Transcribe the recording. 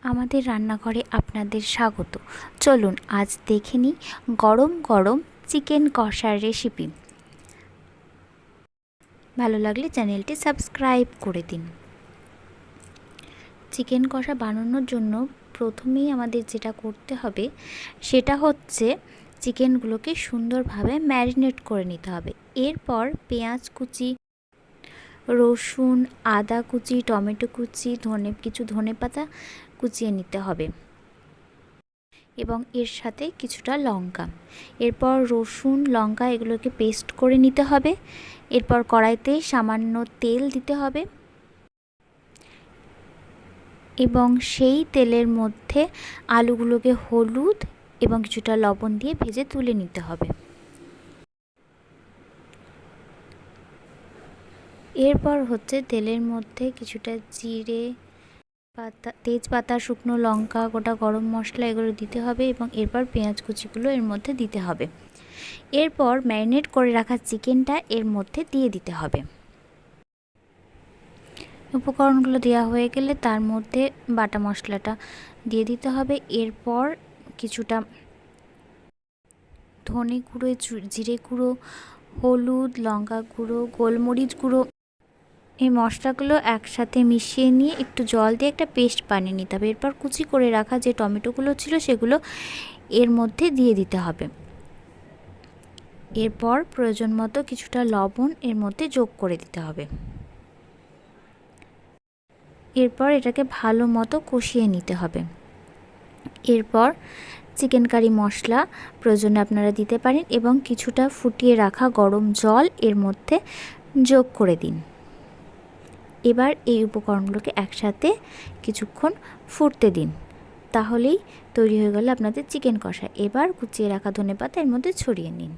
আমাদের রান্নাঘরে আপনাদের স্বাগত। চলুন আজ দেখে নিই গরম গরম চিকেন কষার রেসিপি। ভালো লাগলে চ্যানেলটি সাবস্ক্রাইব করে দিন। চিকেন কষা বানানোর জন্য প্রথমেই আমাদের যেটা করতে হবে সেটা হচ্ছে চিকেনগুলোকে সুন্দরভাবে ম্যারিনেট করে নিতে হবে। এরপর পেঁয়াজ কুচি, রসুন, আদা কুচি, টমেটো কুচি, কিছু ধনেপাতা কুচিয়ে নিতে হবে এবং এর সাথে কিছুটা লঙ্কা। এরপর রসুন, লঙ্কা এগুলোকে পেস্ট করে নিতে হবে। এরপর কড়াইতে সামান্য তেল দিতে হবে এবং সেই তেলের মধ্যে আলুগুলোকে হলুদ এবং কিছুটা লবণ দিয়ে ভেজে তুলে নিতে হবে। এরপর হচ্ছে তেলের মধ্যে কিছুটা জিরে, তেজপাতা, শুকনো লঙ্কা, গোটা গরম মশলা এগুলো দিতে হবে এবং এরপর পেঁয়াজ কুচিগুলো এর মধ্যে দিতে হবে। এরপর ম্যারিনেট করে রাখা চিকেনটা এর মধ্যে দিয়ে দিতে হবে। উপকরণগুলো দেওয়া হয়ে গেলে তার মধ্যে বাটা মশলাটা দিয়ে দিতে হবে। এরপর কিছুটা ধনে গুঁড়ো, জিরে গুঁড়ো, হলুদ, লঙ্কা গুঁড়ো, গোলমরিচ গুঁড়ো এই মশলাগুলো একসাথে মিশিয়ে নিয়ে একটু জল দিয়ে একটা পেস্ট বানিয়ে নিতে হবে। এরপর কুচি করে রাখা যে টমেটোগুলো ছিল সেগুলো এর মধ্যে দিয়ে দিতে হবে। এরপর প্রয়োজন মতো কিছুটা লবণ এর মধ্যে যোগ করে দিতে হবে। এরপর এটাকে ভালো মতো কষিয়ে নিতে হবে। এরপর চিকেন কারি মশলা প্রয়োজনে আপনারা দিতে পারেন এবং কিছুটা ফুটিয়ে রাখা গরম জল এর মধ্যে যোগ করে দিন। এবার এই উপকরণগুলোকে একসাথে কিছুক্ষণ ফুটতে দিন, তাহলেই তৈরি হয়ে গেল আপনাদের চিকেন কষা। এবার কুচিয়ে রাখা ধনেপাতা এর মধ্যে ছড়িয়ে নিন।